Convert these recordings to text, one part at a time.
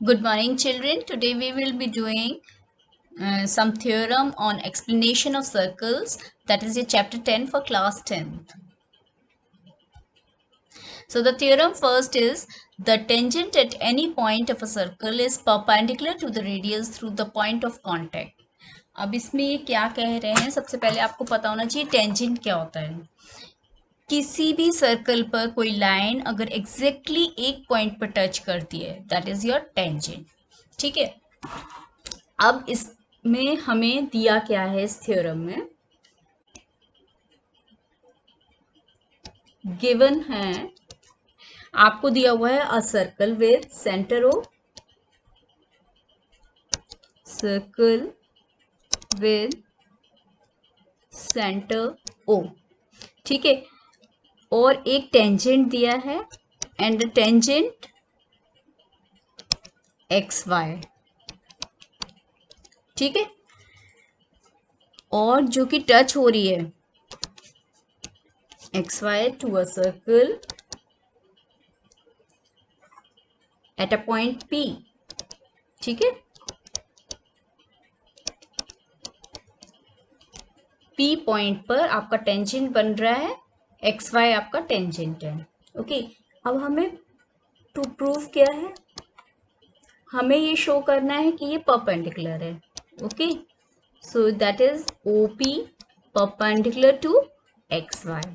Good morning, children. Today we will be doing some theorem on explanation of circles. That is your chapter 10 for class 10th. So the theorem first is the tangent at any point of a circle is perpendicular to the radius through the point of contact. अब इसमें ये क्या कह रहे हैं, सबसे पहले आपको पता होना चाहिए टेंजेंट क्या होता है। किसी भी सर्कल पर कोई लाइन अगर एग्जैक्टली एक पॉइंट पर टच करती है, दैट इज योर टेंजेंट। ठीक है, अब इसमें हमें दिया क्या है, इस थ्योरम में गिवन है, आपको दिया हुआ है a circle with centre O, circle with centre O, ठीक है, और एक टेंजेंट दिया है एंड टेंजेंट एक्स वाई, ठीक है, और जो कि टच हो रही है X Y to a circle at a point P, ठीक है, P पॉइंट पर आपका टेंजेंट बन रहा है, एक्स वाई आपका टेंजेंट है। ओके, अब हमें टू प्रूव क्या है, हमें ये शो करना है कि ये परपेंडिकुलर है। Okay, so that is OP perpendicular to X Y.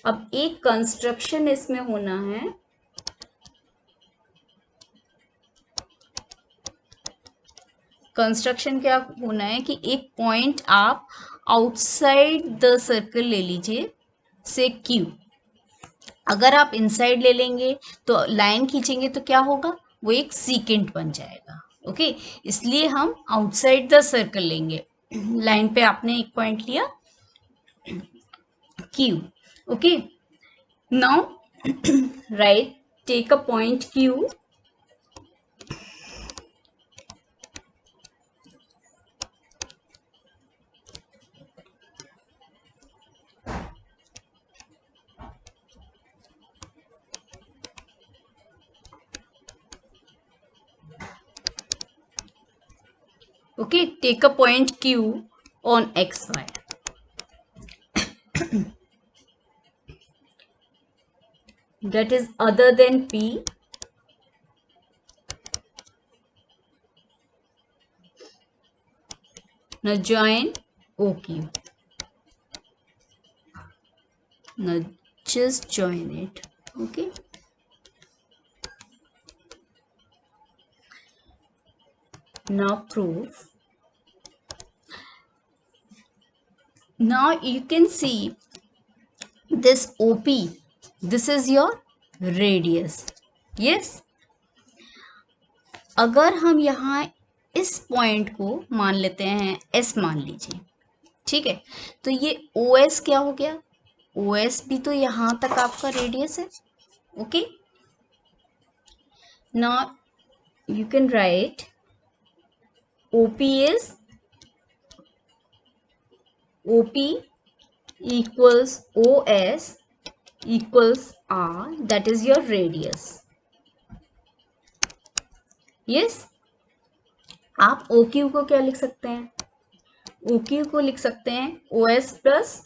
अब एक कंस्ट्रक्शन इसमें होना है, कंस्ट्रक्शन क्या होना है कि एक पॉइंट आप आउटसाइड द सर्कल ले लीजिए से Q, अगर आप इनसाइड ले लेंगे तो लाइन खींचेंगे तो क्या होगा, वो एक सीकेंट बन जाएगा। ओके, इसलिए हम आउटसाइड द सर्कल लेंगे। लाइन पे आपने एक पॉइंट लिया Q। Okay, now right, take a point Q, okay, take a point Q on xy, that is other than P, now join OQ, now just join it. Okay, now prove. Now you can see this OP, this is your radius. Yes, अगर हम यहाँ इस point को मान लेते हैं S मान लीजिए, ठीक है, तो ये OS क्या हो गया, OS भी तो यहाँ तक आपका रेडियस है। Okay, now you can write OP is OP equals OS equals R, that is your radius. Yes, आप OQ को क्या लिख सकते हैं, OQ को लिख सकते हैं OS प्लस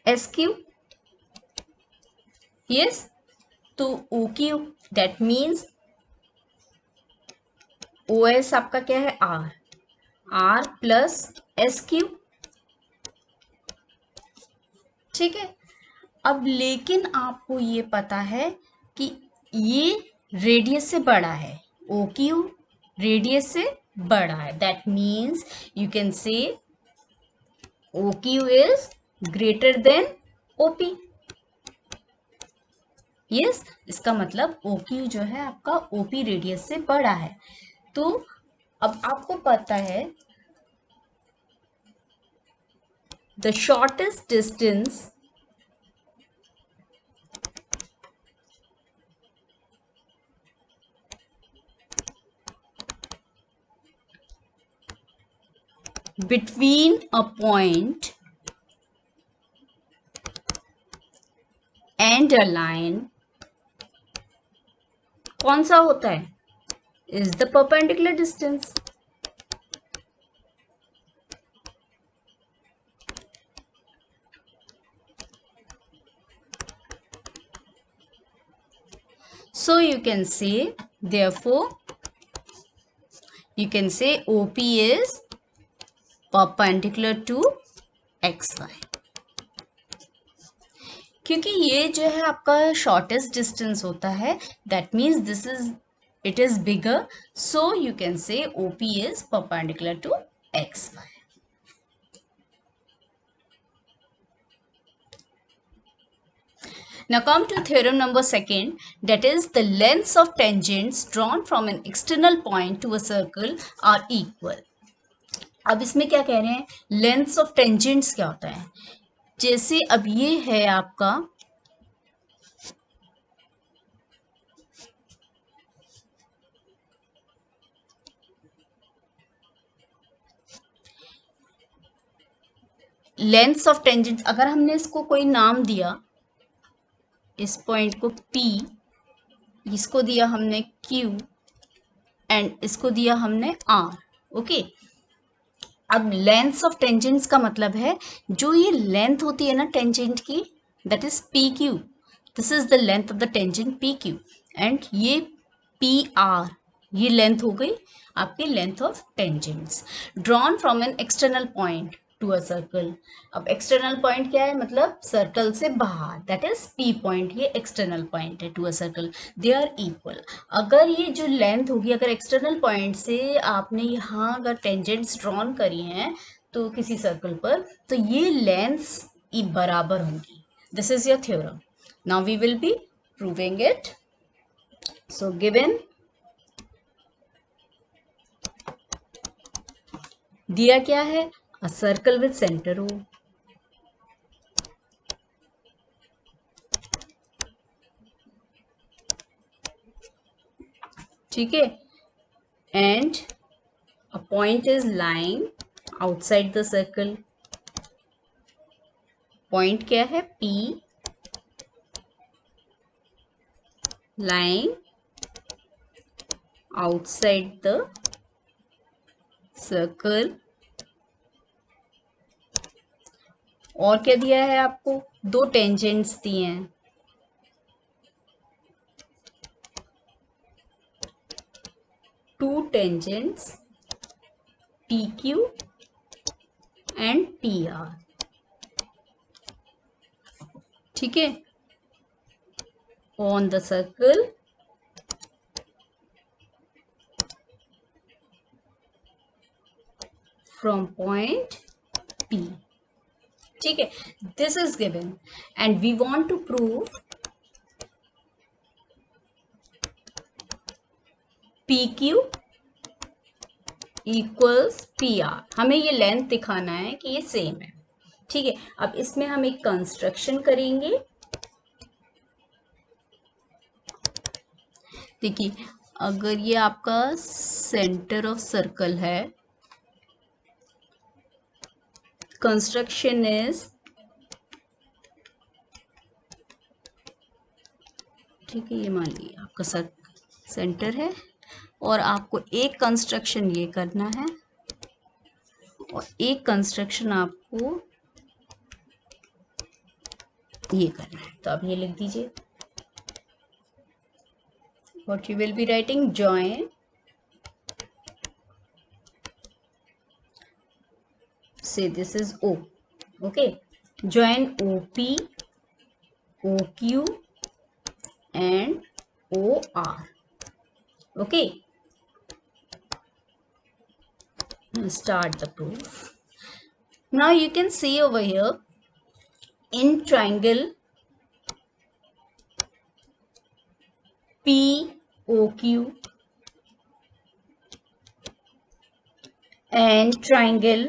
SQ। yes, तो OQ that means OS आपका क्या है R प्लस SQ, ठीक है। अब लेकिन आपको ये पता है कि ये रेडियस से बड़ा है, OQ रेडियस से बड़ा है, दैट मीन्स यू कैन से OQ is greater than OP। Yes, इसका मतलब OQ जो है आपका OP रेडियस से बड़ा है। तो अब आपको पता है the shortest distance between a point and a line कौन सा होता है? Is the perpendicular distance. So you can say, therefore, you can say OP is perpendicular to XY. क्योंकि ये जो है आपका शॉर्टेस्ट डिस्टेंस होता है, that means this is it is bigger, so you can say OP is perpendicular to XY. Now come to theorem number second, that is the lengths of tangents drawn from an external point to a circle are equal. अब इसमें क्या कह रहे हैं, lengths of tangents क्या होता है? जैसे अब ये है आपका लेंथ्स ऑफ टेंजेंट्स, अगर हमने इसको कोई नाम दिया, इस पॉइंट को P, इसको दिया हमने Q एंड इसको दिया हमने R. ओके, अब लेंथ्स ऑफ टेंजेंट्स का मतलब है जो ये लेंथ होती है ना टेंजेंट की, that is PQ. This is the length of the tangent PQ and ये PR, ये लेंथ हो गई आपकी length of tangents drawn from an external point to a circle. अब एक्सटर्नल पॉइंट क्या है, मतलब सर्कल से बाहर, दैट इज P पॉइंट, ये एक्सटर्नल पॉइंट है to a circle, they are equal. अगर ये जो लेंथ होगी, अगर एक्सटर्नल पॉइंट से आपने यहाँ अगर टेंजेंट्स ड्रॉन करी हैं तो किसी सर्कल पर, तो ये लेंथ्स बराबर होंगी. This is your theorem. Now we will be proving it. So given दिया क्या है, a circle with centre O. ठीक है, and a point is lying outside the circle. Point क्या है, P, lying outside the circle. और क्या दिया है आपको, दो टेंजेंट्स दिए हैं, two tangents PQ and PR. ठीक है, on the circle from point P. ठीक है, this is given and we want to prove PQ equals PR. हमें ये लेंथ दिखाना है कि ये सेम है. ठीक है, अब इसमें हम एक कंस्ट्रक्शन करेंगे. देखिए, अगर ये आपका सेंटर ऑफ सर्कल है, कंस्ट्रक्शन इज, ठीक है, ये मान लीजिए आपका सेंटर है और आपको एक कंस्ट्रक्शन ये करना है और एक कंस्ट्रक्शन आपको ये करना है. तो आप ये लिख दीजिए, what you will be writing, join, say this is O. Okay, join OP, OQ and OR. Okay, start the proof. Now you can see over here in triangle POQ and triangle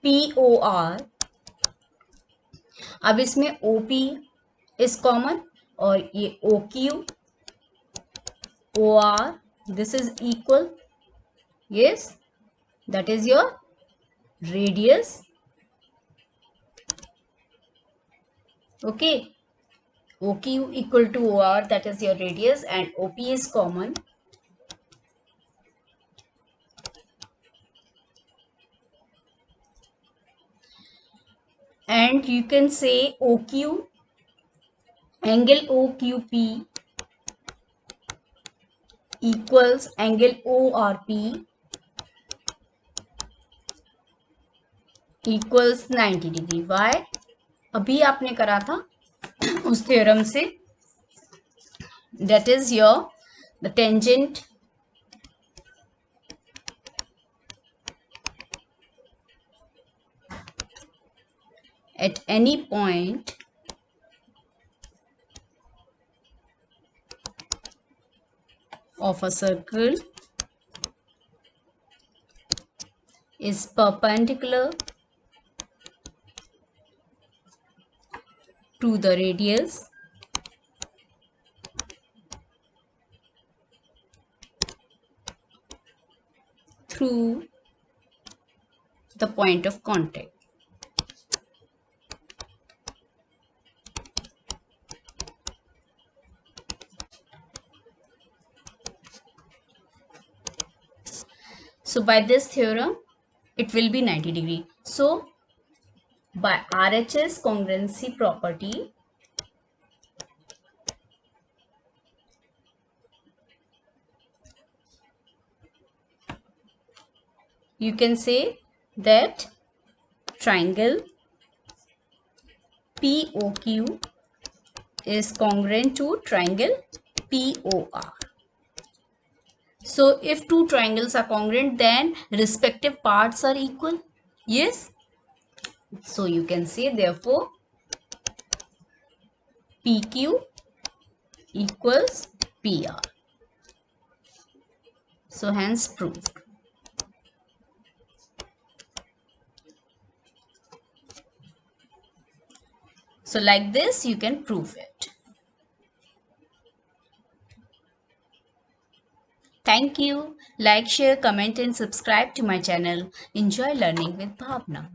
POR. अब इसमें OP is common और ये OQ OR, this is equal. Yes, that is your radius. Okay, OQ equal to OR, that is your radius, and OP is common. And you can say OQ, angle OQP equals angle ORP equals 90 degree. Why? अभी आपने करा था उस theorem से, that is your the tangent at any point of a circle is perpendicular to the radius through the point of contact. So by this theorem, it will be 90 degree. So by RHS congruency property, you can say that triangle POQ is congruent to triangle POR. So if two triangles are congruent, then respective parts are equal. Yes. So you can say therefore PQ equals PR. So hence proved. So like this you can prove it. Thank you. Like, share, comment and subscribe to my channel. Enjoy learning with Bhavna.